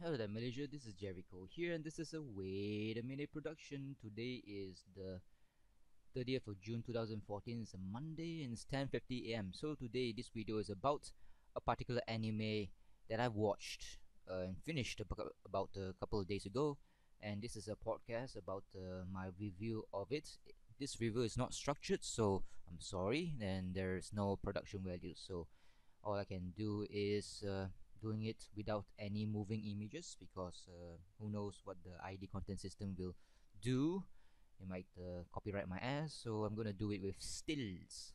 Hello there, Malaysia. This is Gerryko here, and this is a Wait a Minute production. Today is the 30th of June 2014. It's a Monday and it's 10:50 a.m. So today, this video is about a particular anime that I've watched and finished about a couple of days ago, and this is a podcast about my review of it. This review is not structured, so I'm sorry, and there's no production value. So all I can do is doing it without any moving images because who knows what the ID content system will do. It might copyright my ass, so I'm gonna do it with stills.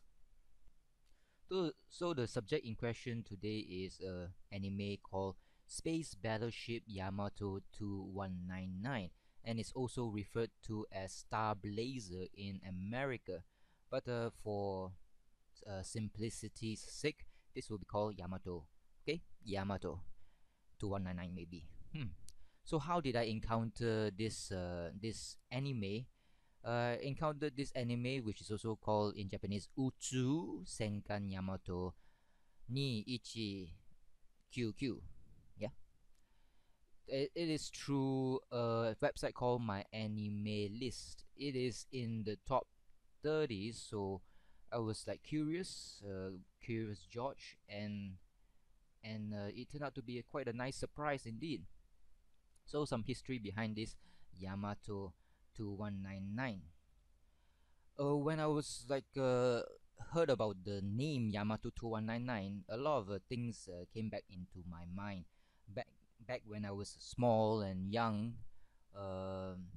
So the subject in question today is a anime called Space Battleship Yamato 2199, and it's also referred to as Starblazer in America. But for simplicity's sake, this will be called Yamato. Okay, Yamato 2199 maybe. So how did I encounter this anime? Encountered this anime, which is also called in Japanese Utsu Senkan Yamato ni Ichi QQ. Yeah, it is through a website called My Anime List. It is in the top 30s, so I was like curious George, and it turned out to be quite a nice surprise indeed. So some history behind this Yamato 2199. When I was heard about the name Yamato 2199, a lot of things came back into my mind. Back when I was small and young, um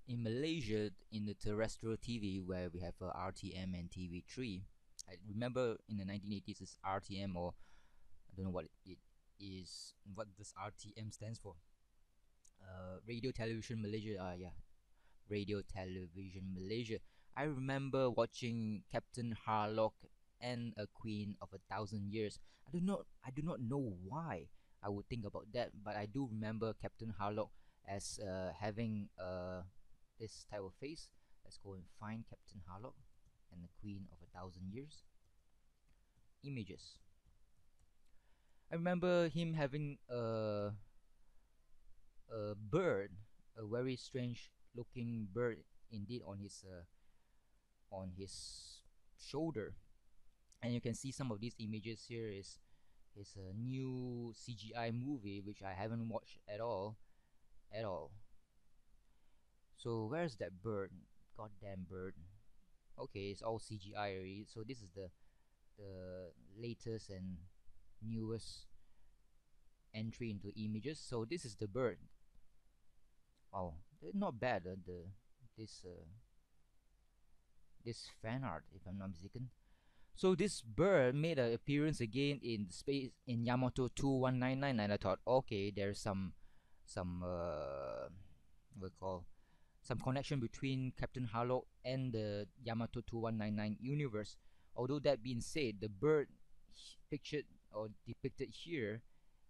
in Malaysia, in the terrestrial TV where we have RTM and TV3. I remember in the 1980s it's RTM, or I don't know what it is. What does RTM stands for? Radio Television Malaysia. Yeah, Radio Television Malaysia. I remember watching Captain Harlock and A Queen of a Thousand Years. I do not know why I would think about that, but I do remember Captain Harlock as having this type of face. Let's go and find Captain Harlock and The Queen of a Thousand Years. Images. I remember him having a bird, a very strange looking bird indeed on his shoulder, and you can see some of these images here is a new CGI movie which I haven't watched at all. So where's that bird? Goddamn bird. Okay, it's all CGI already. So this is the latest and newest entry into images. So this is the bird. Oh, not bad. The this this fan art, if I'm not mistaken. So this bird made an appearance again in space in Yamato 2199, and I thought, okay, there's some what we call some connection between Captain Harlock and the Yamato 2199 universe. Although that being said, the bird pictured or depicted here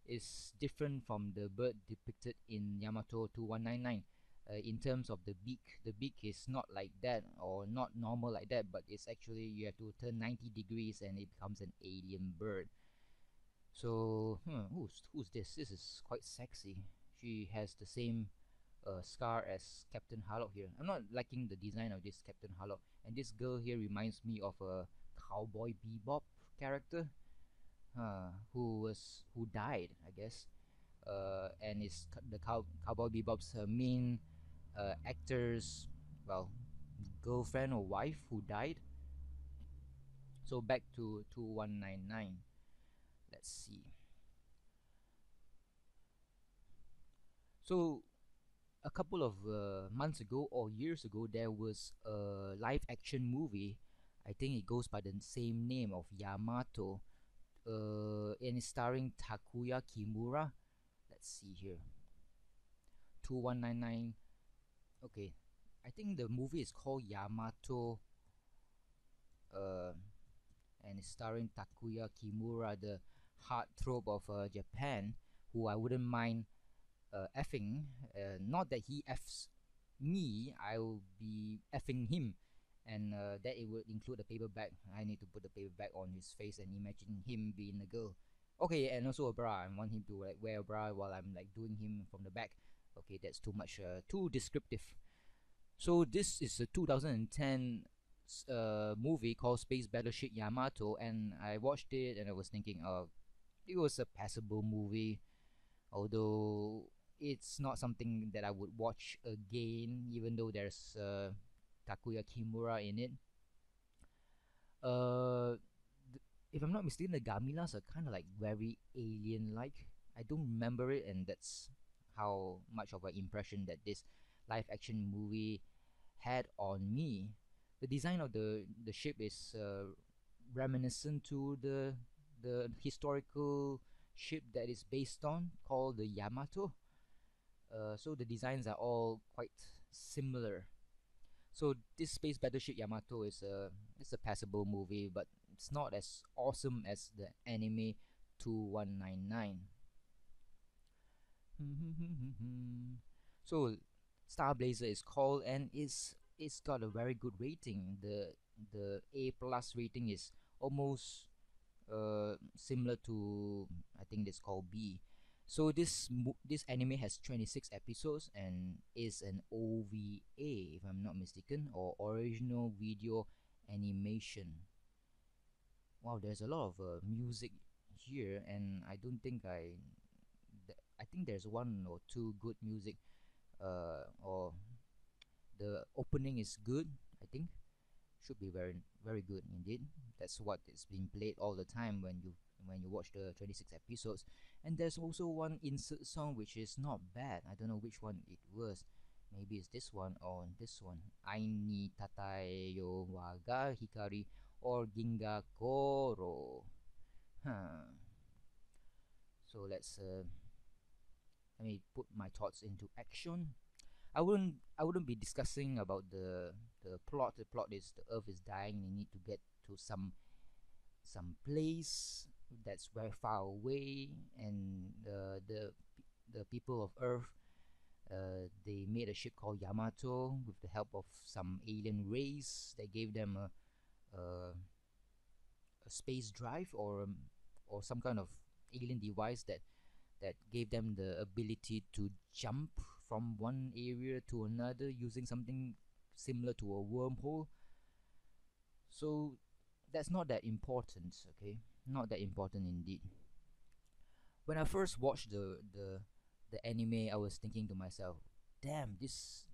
is different from the bird depicted in Yamato 2199. In terms of the beak is not like that, or not normal like that, but it's actually you have to turn 90 degrees and it becomes an alien bird. So who's this? This is quite sexy. She has the same scar as Captain Harlock here. I'm not liking the design of this Captain Harlock, and this girl here reminds me of a Cowboy Bebop character, who died, I guess, and is the Cowboy Bebop's main actor's, well, girlfriend or wife who died. So back to 2199. Let's see. So a couple of months ago or years ago, there was a live action movie. I think it goes by the same name of Yamato, and it's starring Takuya Kimura. Let's see here. 2199. Okay, I think the movie is called Yamato, uh, and it's starring Takuya Kimura, the heartthrob of Japan, who I wouldn't mind effing. Not that he f's me, I will be effing him, and that it would include a paper bag. I need to put the paper bag on his face and imagine him being a girl. Okay, and also a bra. I want him to like wear a bra while I'm like doing him from the back. Okay, that's too much, too descriptive. So this is a 2010 movie called Space Battleship Yamato, and I watched it and I was thinking, it was a passable movie, although it's not something that I would watch again, even though there's Takuya Kimura in it. If I'm not mistaken, the Gamilas are kind of like very alien-like. I don't remember it, and that's how much of an impression that this live-action movie had on me. The design of the ship is reminiscent to the historical ship that is based on, called the Yamato. So the designs are all quite similar. So this space battleship Yamato is a passable movie, but it's not as awesome as the anime 2199. So Starblazer is called, and it's got a very good rating. The A plus rating is almost similar to, I think it's called B. So this anime has 26 episodes and is an OVA, if I'm not mistaken, or original video animation. Wow, there's a lot of music here, and I don't think I think there's one or two good music, or the opening is good. I think should be very very good indeed. That's what is being played all the time when you watch the 26 episodes. And there's also one insert song which is not bad. I don't know which one it was. Maybe it's this one or this one. Aini tatayo waga hikari or ginga koro. Huh. So let me put my thoughts into action. I wouldn't be discussing about the plot. The plot is the Earth is dying. They need to get to some place that's very far away, and the people of Earth, they made a ship called Yamato with the help of some alien race. They gave them a space drive, or some kind of alien device that gave them the ability to jump from one area to another using something similar to a wormhole. So that's not that important, okay? Not that important indeed. When I first watched the anime, I was thinking to myself, "Damn, these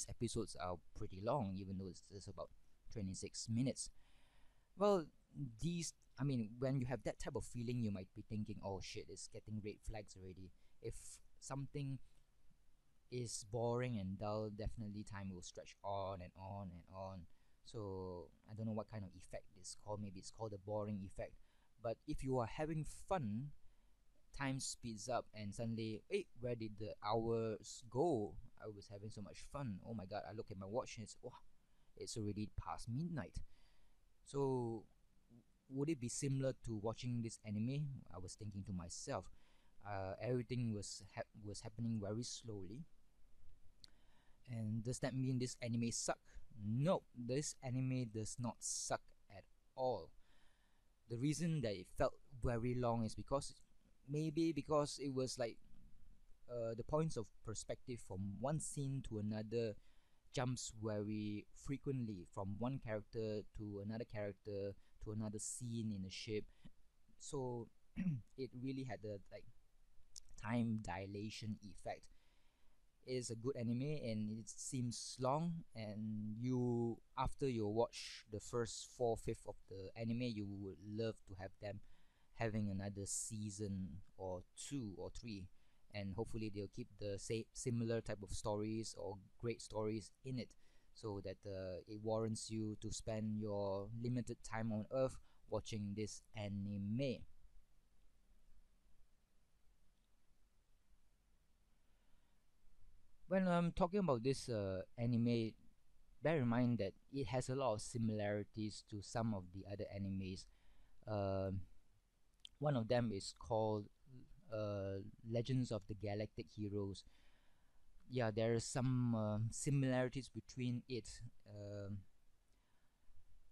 episodes are pretty long, even though it's just about 26 minutes." Well, these I mean, when you have that type of feeling, you might be thinking, "Oh shit, it's getting red flags already." If something is boring and dull, definitely time will stretch on and on and on. So I don't know what kind of effect it's called. Maybe it's called the boring effect. But if you are having fun, time speeds up, and suddenly, hey, where did the hours go? I was having so much fun. Oh my god! I look at my watch and it's already past midnight. So would it be similar to watching this anime? I was thinking to myself. Everything was happening very slowly. And does that mean this anime suck? No, this anime does not suck at all. The reason that it felt very long is because it was like, the points of perspective from one scene to another jumps very frequently from one character to another scene in the ship. So it really had the like time dilation effect. It is a good anime and it seems long, and you after you watch the first four fifth of the anime, you would love to have them having another season or two or three, and hopefully they'll keep the similar type of stories or great stories in it, so that it warrants you to spend your limited time on Earth watching this anime. When I'm talking about this anime, bear in mind that it has a lot of similarities to some of the other animes. Um One of them is called Legends of the Galactic Heroes. Yeah, there are some similarities between it. Um,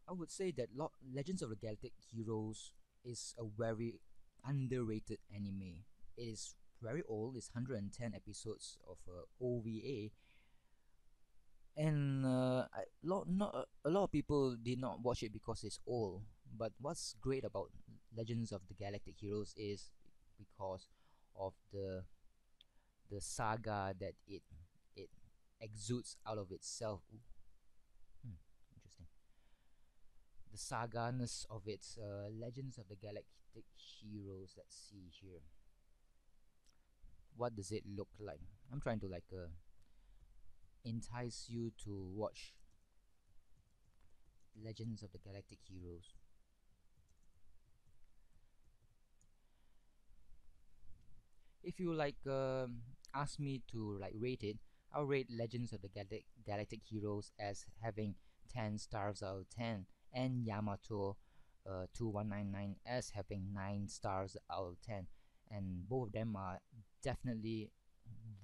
I would say that Legends of the Galactic Heroes is a very underrated anime. It is very old. It's 110 episodes of OVA, and a lot of people did not watch it because it's old. But what's great about Legends of the Galactic Heroes is because of the saga that it exudes out of itself. Ooh, interesting. The saga-ness of its Legends of the Galactic Heroes. Let's see here. What does it look like? I'm trying to like entice you to watch Legends of the Galactic Heroes. If you like ask me to like rate it, I'll rate Legends of the Galactic Heroes as having 10 stars out of 10, and Yamato 2199 as having 9 stars out of 10. And both of them are definitely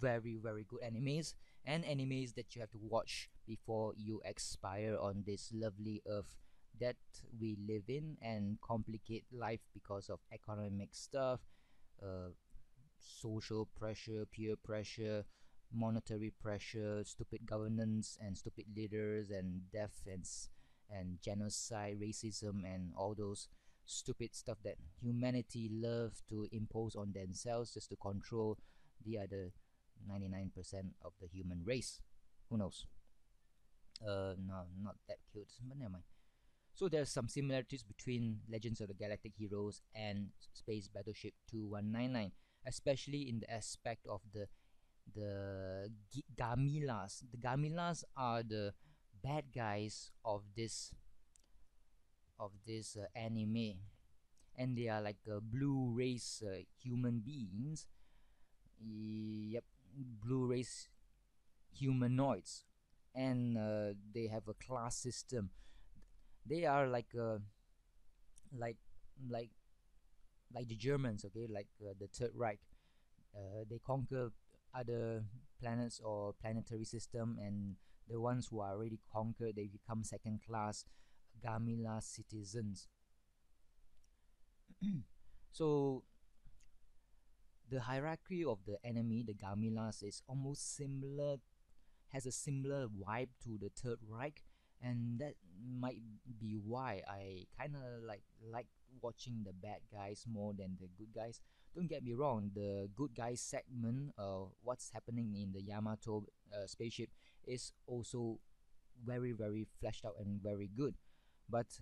very good animes, and animes that you have to watch before you expire on this lovely earth that we live in and complicate life because of economic stuff, uh, social pressure, peer pressure, monetary pressure, stupid governance and stupid leaders, and death and genocide, racism, and all those stupid stuff that humanity love to impose on themselves just to control the other 99% of the human race. Who knows? No, not that cute, but never mind. So there's some similarities between Legends of the Galactic Heroes and Space Battleship 2199, especially in the aspect of the Gamilas. The Gamilas are the bad guys of this anime, and they are like blue race human beings. Yep, blue race humanoids, and they have a class system. They are like like like the Germans, okay, like the Third Reich. They conquer other planets or planetary system, and the ones who are already conquered, they become second class Gamila citizens. So the hierarchy of the enemy, the Gamilas, is almost similar, has a similar vibe to the Third Reich, and that might be why I kind of like watching the bad guys more than the good guys. Don't get me wrong, the good guys segment, what's happening in the Yamato spaceship, is also very fleshed out and very good, but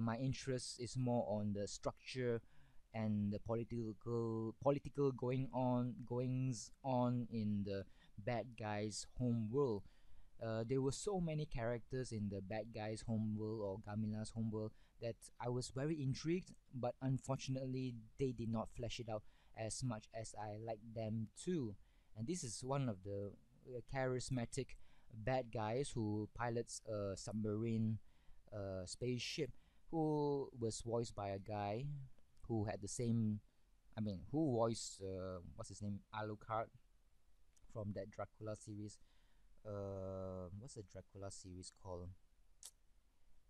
my interest is more on the structure and the political goings on in the bad guys home world. There were so many characters in the bad guys home world or Gamila's home world that I was very intrigued, but unfortunately they did not flesh it out as much as I like them to. And this is one of the charismatic bad guys who pilots a submarine spaceship, who was voiced by a guy who had the same, I mean, who voiced what's his name, Alucard from that Dracula series. What's the Dracula series called?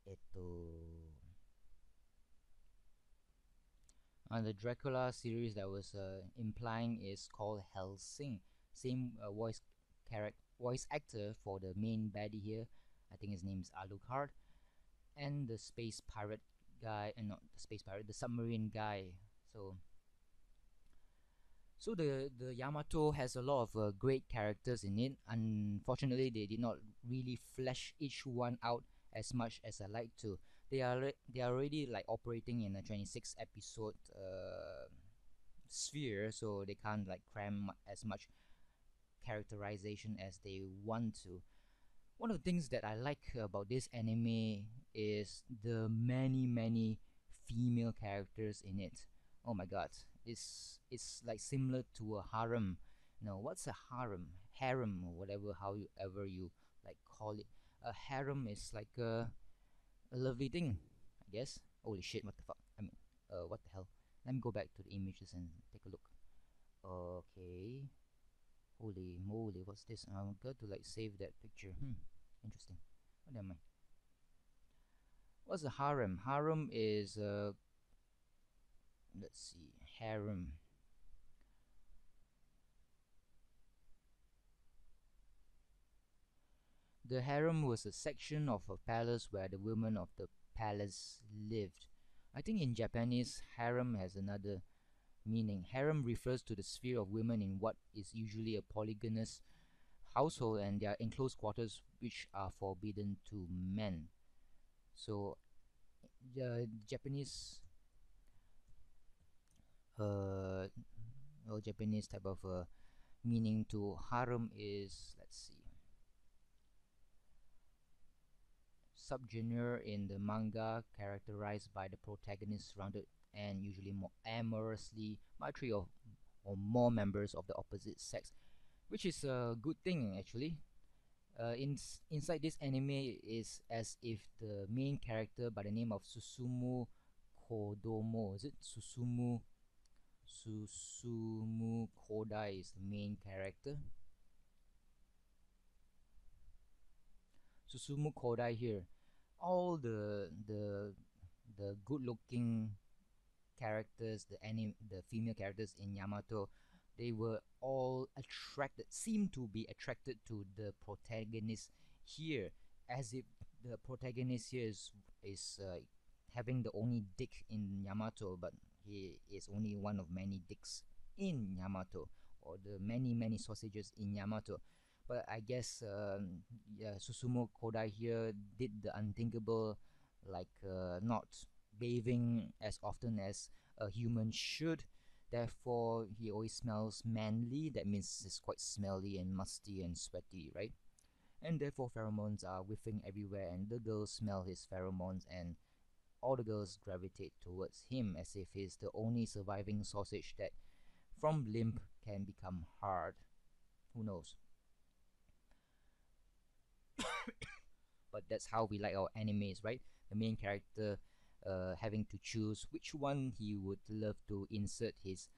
Eto. The Dracula series that was implying is called Helsing. Same voice actor for the main baddie here. I think his name is Alucard, and the space pirate guy, and not the space pirate, the submarine guy. So the Yamato has a lot of great characters in it. Unfortunately, they did not really flesh each one out as much as I like to. They are already like operating in a 26 episode sphere, so they can't like cram as much characterization as they want to. One of the things that I like about this anime is the many female characters in it. Oh my god, it's like similar to a harem. No, what's a harem? Harem or whatever, how you ever you like call it. A harem is like a lovely thing, I guess. Holy shit, what the fuck? I mean, what the hell? Let me go back to the images and take a look. Okay. Holy moly, what's this? I'm going to like save that picture. Interesting. What am I? What's a harem? Harem is let's see, harem. The harem was a section of a palace where the women of the palace lived. I think in Japanese, harem has another meaning. Harem refers to the sphere of women in what is usually a polygamous household and their enclosed quarters which are forbidden to men. So the Japanese uh Japanese type of meaning to harem is, let's see, subgenre in the manga characterized by the protagonist surrounded and usually more amorously by three or more members of the opposite sex, which is a good thing actually. Inside this anime is as if the main character by the name of Susumu Kodomo, is it Susumu Kodai is the main character. Susumu Kodai here. All the good looking characters, the female characters in Yamato, they were all attracted, seem to be attracted to the protagonist here, as if the protagonist here is having the only dick in Yamato, but he is only one of many dicks in Yamato, or the many sausages in Yamato. But I guess yeah, Susumu Kodai here did the unthinkable, like not bathing as often as a human should. Therefore, he always smells manly. That means he's quite smelly and musty and sweaty, right? And therefore, pheromones are whiffing everywhere, and the girls smell his pheromones, and all the girls gravitate towards him as if he's the only surviving sausage that, from limp, can become hard. Who knows? But that's how we like our animes, right? The main character having to choose which one he would love to insert his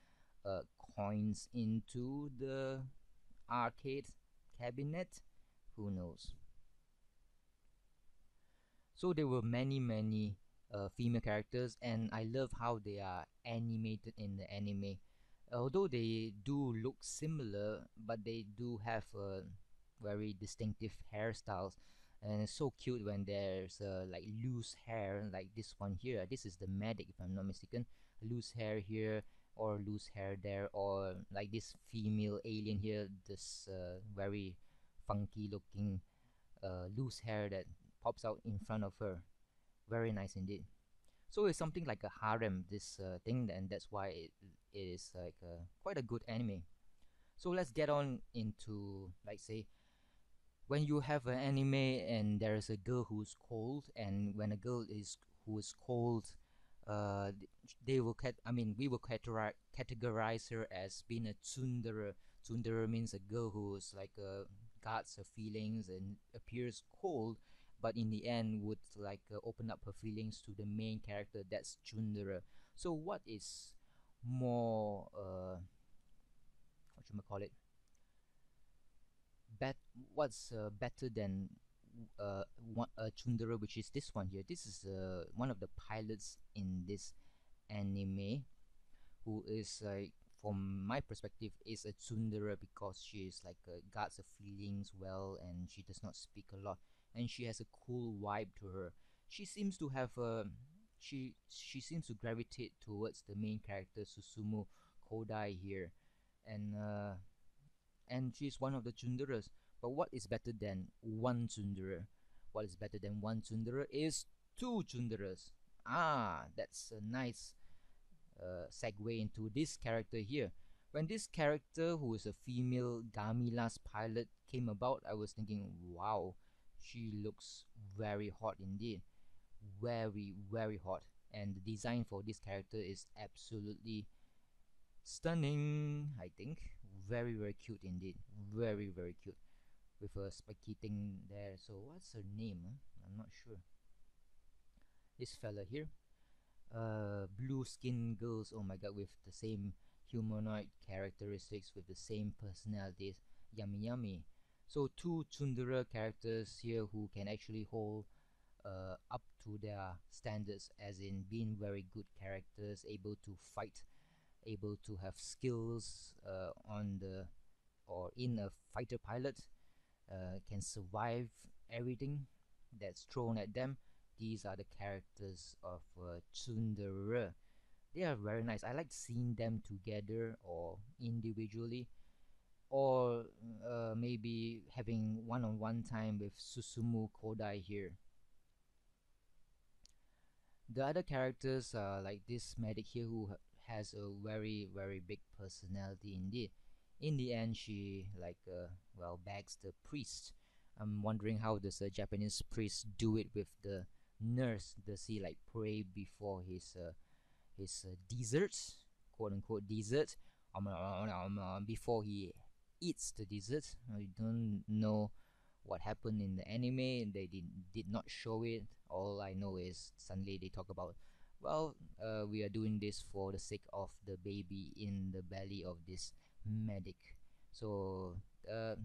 uh, coins into the arcade cabinet. Who knows? So there were many female characters, and I love how they are animated in the anime. Although they do look similar, but they do have very distinctive hairstyles, and it's so cute when there's like loose hair, like this one here. This is the medic, if I'm not mistaken. Loose hair here, or loose hair there, or like this female alien here. This very funky looking loose hair that pops out in front of her. Very nice indeed. So it's something like a harem, this thing, and that's why it is like quite a good anime. So let's get on into, like, say, when you have an anime and there is a girl who's cold, and when a girl is who is cold, they will we will categorize her as being a tsundere. Tsundere means a girl who's like guards her feelings and appears cold, but in the end would like open up her feelings to the main character. That's tsundere. So what is more what you call it? bet what's better than one Chundera, which is this one here. This is one of the pilots in this anime, who is like, from my perspective, is a tsundere because she is like guards her feelings well, and she does not speak a lot, and she has a cool vibe to her. She seems to have she seems to gravitate towards the main character Susumu Kodai here, and she's one of the tsunderes. But what is better than one tsundere? What is better than one tsundere is two tsunderes. Ah, that's a nice segue into this character here. When this character, who is a female Gamilas pilot, came about, I was thinking, wow, she looks very hot indeed. Very hot. And the design for this character is absolutely stunning, I think. Very cute indeed. Very cute. With a spiky thing there. So what's her name? Huh? I'm not sure. This fella here. Blue skin girls, oh my god, with the same humanoid characteristics, with the same personalities. Yummy. So two tsundere characters here who can actually hold up to their standards, as in being very good characters, able to fight, able to have skills on the or in a fighter pilot, can survive everything that's thrown at them. These are the characters of Tsundere. They are very nice. I like seeing them together or individually, or maybe having one-on-one time with Susumu Kodai here. The other characters are like this medic here who has a very big personality indeed. In the end, she like well, bags the priest. I'm wondering how does a Japanese priest do it with the nurse? Does he like pray before his desserts, quote unquote desserts, before he eats the dessert? I don't know what happened in the anime. They did not show it. All I know is suddenly they talk about, well, we are doing this for the sake of the baby in the belly of this medic. So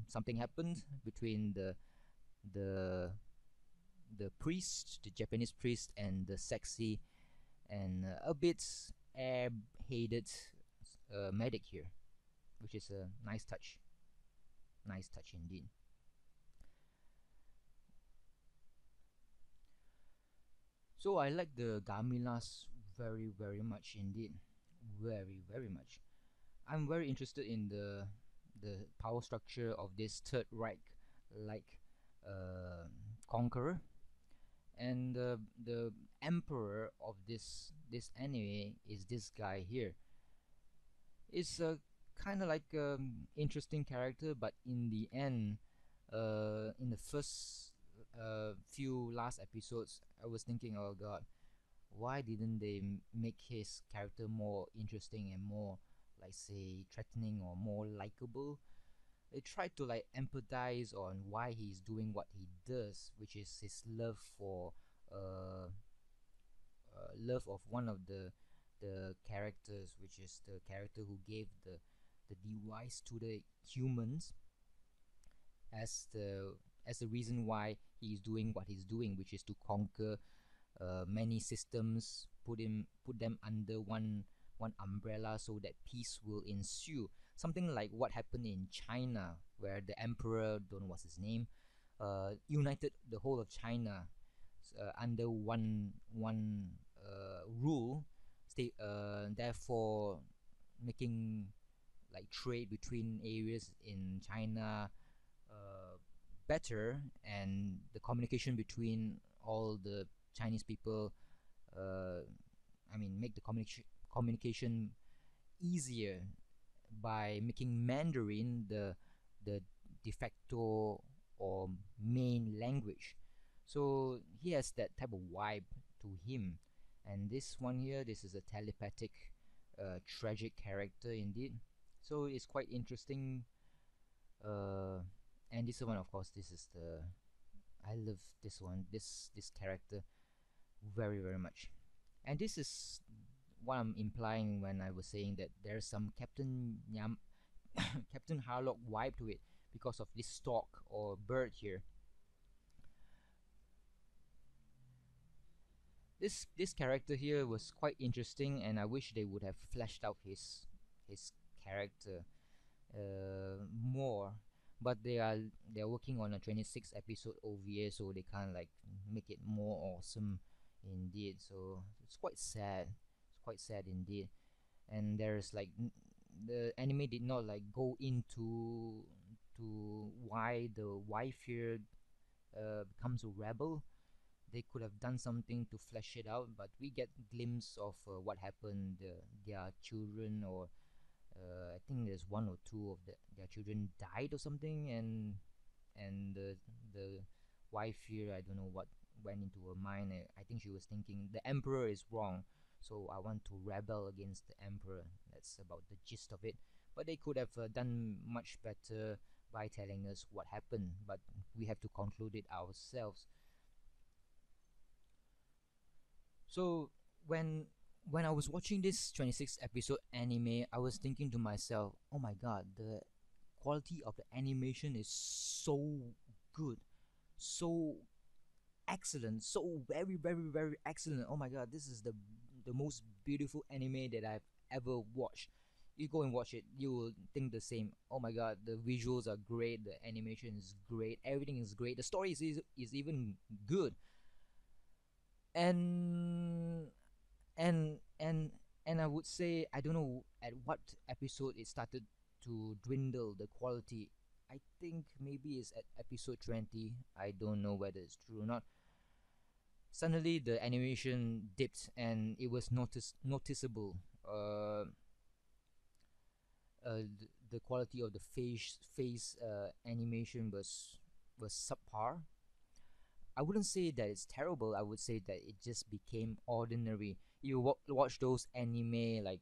something happened between the the priest, the Japanese priest, and the sexy and a bit air-hated medic here, which is a nice touch. Nice touch indeed. So I like the Gamilas very much indeed, very much. I'm very interested in the power structure of this Third Reich, like uh, conqueror, and the emperor of this anime is this guy here. It's a kind of like interesting character, but in the end, in the first few last episodes, I was thinking, oh god, why didn't they make his character more interesting and more, like, say, threatening or more likable? They tried to like empathize on why he's doing what he does, which is his love for love of one of the characters, which is the character who gave the device to the humans, as the reason why he's doing what he's doing, which is to conquer many systems, put them under one umbrella so that peace will ensue. Something like what happened in China, where the emperor, don't know what's his name, united the whole of China under one rule, therefore making like trade between areas in China uh, better, and the communication between all the Chinese people. Uh, I mean, make the communication easier by making Mandarin the de facto or main language. So he has that type of vibe to him. And this one here, this is a telepathic, tragic character indeed. So it's quite interesting. Uh, and this one, of course, this is the I love this one, this character very much. And this is what I'm implying when I was saying that there's some Captain Harlock vibe to it because of this stork or bird here. This character here was quite interesting, and I wish they would have fleshed out his character more. But they're working on a 26 episode OVA, so they can't like make it more awesome indeed. So it's quite sad. It's quite sad indeed. And there's like the anime did not like go into to why the wife here becomes a rebel. They could have done something to flesh it out, but we get glimpse of what happened. Their children, or I think there's one or two of their children died or something, and the wife here, I don't know what went into her mind. I think she was thinking the emperor is wrong, so I want to rebel against the emperor. That's about the gist of it. But they could have done much better by telling us what happened, but we have to conclude it ourselves. So when I was watching this 26 episode anime, I was thinking to myself, "Oh my god, the quality of the animation is so good, so excellent, so very, very, very excellent. Oh my god, this is the most beautiful anime that I've ever watched. You go and watch it, you will think the same. Oh my god, the visuals are great, the animation is great, everything is great, the story is even good. And and and and I would say, I don't know at what episode it started to dwindle the quality. I think maybe it's at episode 20. I don't know whether it's true or not. Suddenly the animation dipped and it was noticeable. The quality of the face animation was subpar. I wouldn't say that it's terrible. I would say that it just became ordinary. You watch those anime like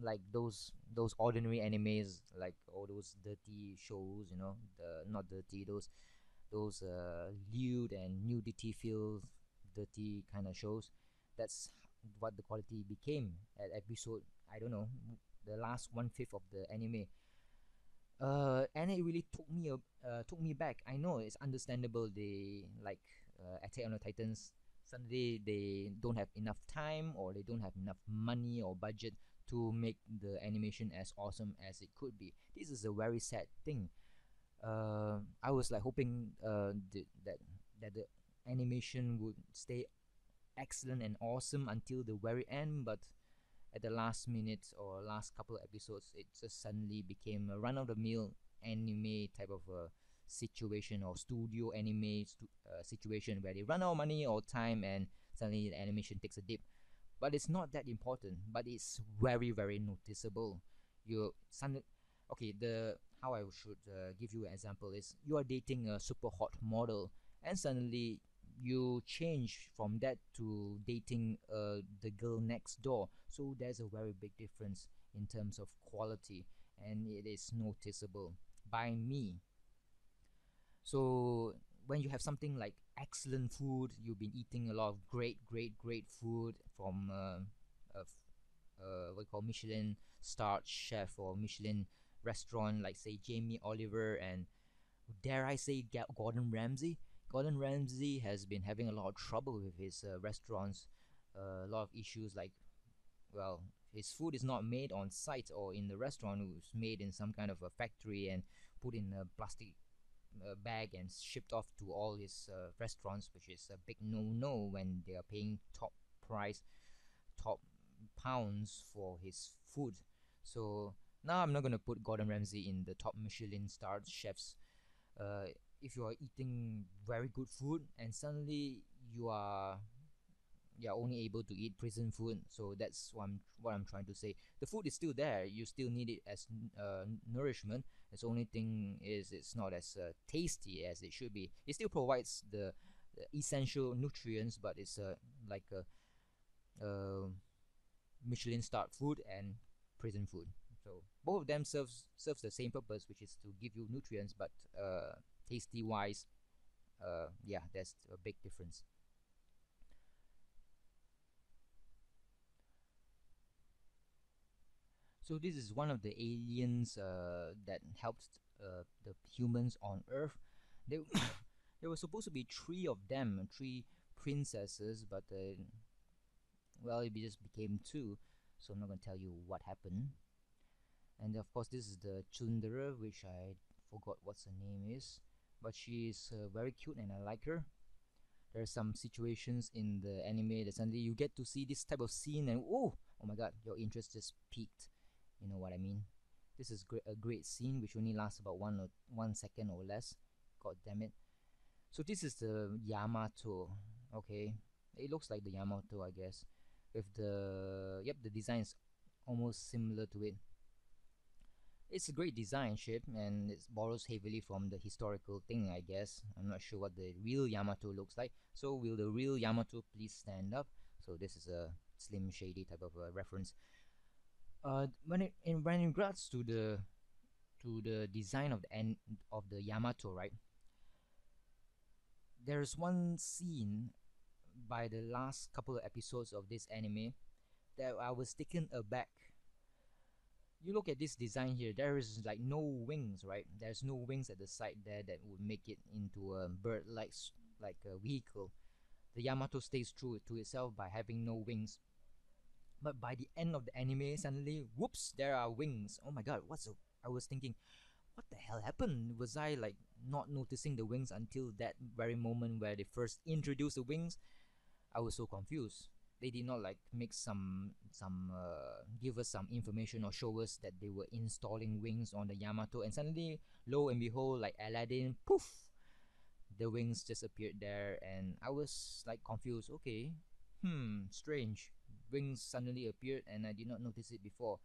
like those ordinary animes, like all those dirty shows, the not dirty, those lewd and nudity filled dirty kind of shows. That's what the quality became at episode, I don't know, the last one fifth of the anime. And it really took me back. I know it's understandable. They like Attack on the Titans. Suddenly they don't have enough time, or they don't have enough money or budget to make the animation as awesome as it could be. This is a very sad thing. I was like hoping that the animation would stay excellent and awesome until the very end, but at the last minute or last couple of episodes, it just suddenly became a run of the mill anime type of a situation, or studio anime situation where they run out of money or time and suddenly the animation takes a dip. But it's not that important, but it's very, very noticeable. You suddenly, okay, the how I should give you an example is, you are dating a super hot model, and suddenly you change from that to dating the girl next door. So there's a very big difference in terms of quality, and it is noticeable by me. So when you have something like excellent food, you've been eating a lot of great, great, great food from what we call Michelin starred chef or Michelin restaurant, like say Jamie Oliver and, dare I say, Gordon Ramsay. Gordon Ramsay has been having a lot of trouble with his restaurants. A lot of issues like, well, his food is not made on site or in the restaurant. It was made in some kind of a factory and put in a plastic bag and shipped off to all his restaurants, which is a big no-no when they are paying price, top pounds for his food. So now I'm not gonna put Gordon Ramsay in the top Michelin starred chefs. uh, if you are eating very good food and suddenly you are only able to eat prison food, so that's what I'm trying to say. The food is still there, you still need it as nourishment. The only thing is, it's not as tasty as it should be. It still provides the essential nutrients, but it's like a Michelin starred food and prison food. So both of them serves the same purpose, which is to give you nutrients, but tasty wise, yeah, there's a big difference. So this is one of the aliens that helped the humans on Earth. They there were supposed to be three of them, three princesses, but well, it just became two. So I'm not gonna tell you what happened. And of course, this is the Chundera, which I forgot what's her name is, but she is very cute and I like her. There are some situations in the anime that suddenly you get to see this type of scene, and oh my god, your interest just peaked. You know what I mean? This is a great scene which only lasts about 1 second or less. God damn it! So this is the Yamato. Okay, it looks like the Yamato, I guess. With the design is almost similar to it. It's a great design ship, and it borrows heavily from the historical thing, I guess. I'm not sure what the real Yamato looks like. So will the real Yamato please stand up? So this is a Slim Shady type of a reference. When in regards to the design of the Yamato, right? There's one scene by the last couple of episodes of this anime that I was taken aback. you look at this design here, there is like no wings, right? There's no wings at the side there that would make it into a bird like a vehicle. The Yamato stays true to itself by having no wings. But by the end of the anime, suddenly, whoops, there are wings. Oh my god, I was thinking, what the hell happened? Was I like not noticing the wings until that very moment where they first introduced the wings? I was so confused. They did not like make give us some information or show us that they were installing wings on the Yamato, and suddenly, lo and behold, like Aladdin, poof, the wings just appeared there, and I was like confused. Okay, strange. Wings suddenly appeared, and I did not notice it before,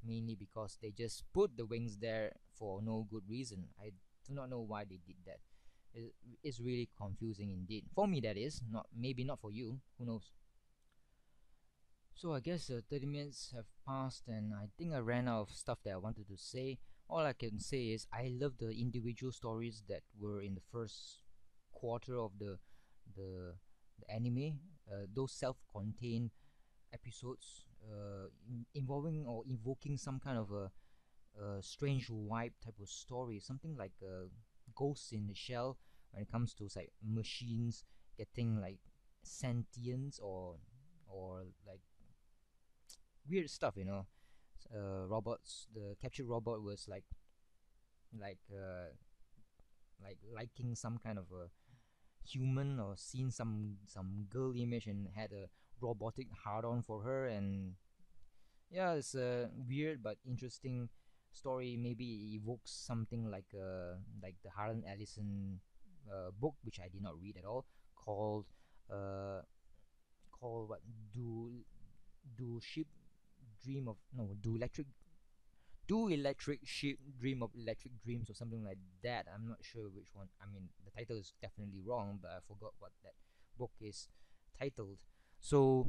mainly because they just put the wings there for no good reason. I do not know why they did that. It, it's really confusing indeed. For me, that is not maybe not for you. Who knows? So I guess 30 minutes have passed, and I think I ran out of stuff that I wanted to say. All I can say is I love the individual stories that were in the first quarter of the, the anime. Those self-contained episodes involving or invoking some kind of a strange vibe type of story, something like a Ghost in the Shell when it comes to like machines getting like sentience or like weird stuff, you know. Robots. The captured robot was like uh, like liking some kind of a human or seen some girl image and had a robotic hard on for her, and yeah, it's a weird but interesting story. Maybe it evokes something like the Harlan Ellison book, which I did not read at all, called uh called what do ship dream of no do electric sheep dream of electric dreams or something like that. I'm not sure which one. I mean, the title is definitely wrong, but I forgot what that book is titled. So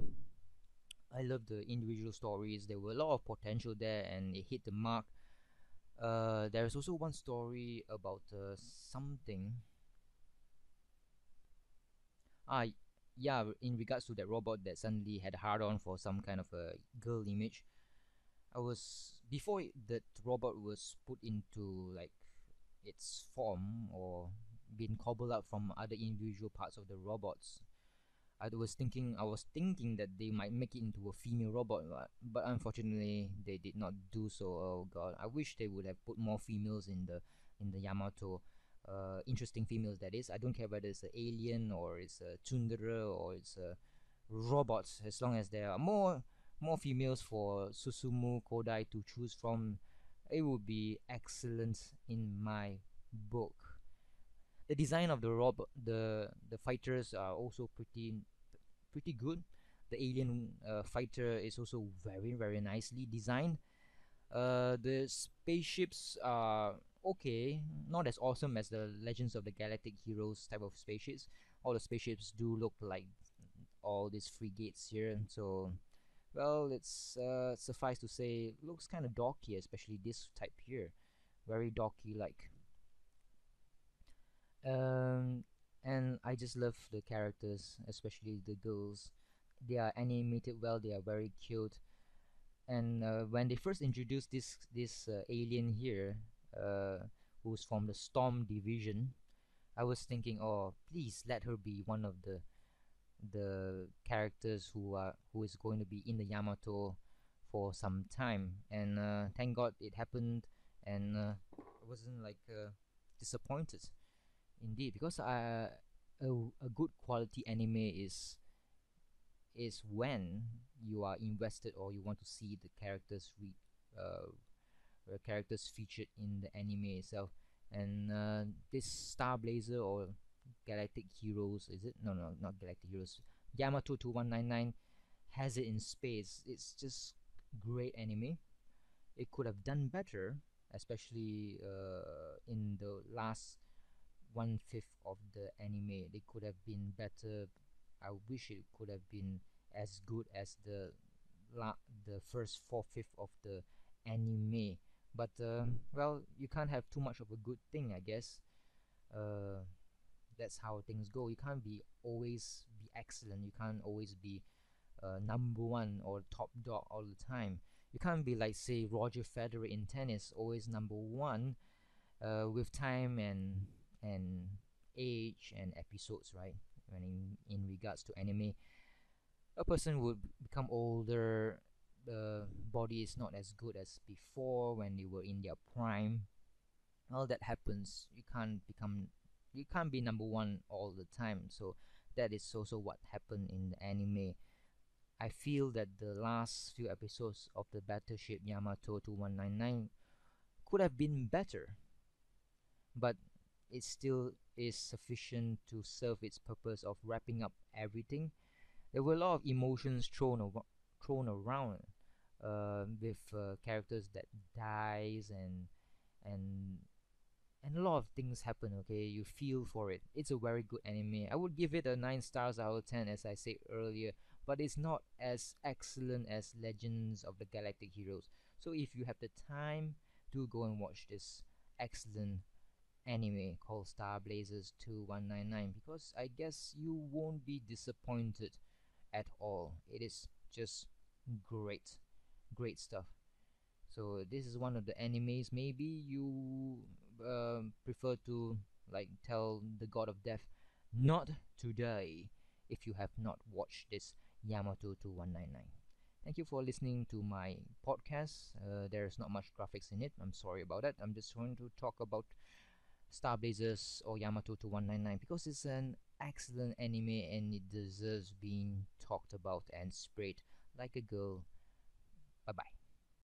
I love the individual stories. There were a lot of potential there, and it hit the mark. There's also one story about something. Ah, yeah, in regards to that robot that suddenly had a hard on for some kind of a girl image. I was before that robot was put into like its form or been cobbled out from other individual parts of the robots. I was thinking that they might make it into a female robot, but unfortunately they did not do so. Oh god, I wish they would have put more females in the Yamato. Interesting females, that is. I don't care whether it's an alien or it's a tsundere or it's a robots, as long as there are more females for Susumu Kodai to choose from, it would be excellent in my book. The design of the robot, the fighters are also pretty good. The alien fighter is also very nicely designed. The spaceships are okay, not as awesome as the Legends of the Galactic Heroes type of spaceships. All the spaceships do look like all these frigates here, so well, it's suffice to say, looks kind of dorky, especially this type here, very dorky like. Um, and I just love the characters, especially the girls. They are animated well. They are very cute. And when they first introduced this alien here, who's from the Storm Division, I was thinking, oh, please let her be one of the characters who is going to be in the Yamato for some time, and thank God it happened, and I wasn't like disappointed indeed, because a good quality anime is when you are invested or you want to see the characters featured in the anime itself. And this Starblazer or Galactic Heroes, is it? No, no, not Galactic Heroes. Yamato 2199 has it in space. It's just great anime. It could have done better, especially in the last 1/5 of the anime. They could have been better. I wish it could have been as good as the first 4/5 of the anime. But well, you can't have too much of a good thing, I guess. Uh, that's how things go. You can't be always be excellent. You can't always be number one or top dog all the time. You can't be like, say, Roger Federer in tennis, always number one, with time and age and episodes, right? When in regards to anime, a person would become older. The body is not as good as before when they were in their prime. All that happens. You can't be number one all the time. So that is also what happened in the anime. I feel that the last few episodes of the Battleship Yamato 2199 could have been better, but it still is sufficient to serve its purpose of wrapping up everything. There were a lot of emotions thrown around, with characters that dies, and and a lot of things happen. Okay, you feel for it. It's a very good anime. I would give it a 9 stars out of 10, as I said earlier, but it's not as excellent as Legends of the Galactic Heroes. So if you have the time, do go and watch this excellent anime called Starblazers 2199, because I guess you won't be disappointed at all. It is just great, great stuff. So this is one of the animes. Maybe you prefer to like tell the God of Death, not today, if you have not watched this Yamato 2199. Thank you for listening to my podcast. There's not much graphics in it. I'm sorry about that. I'm just going to talk about Starblazers or Yamato 2199 because it's an excellent anime and it deserves being talked about and sprayed like a girl. Bye bye.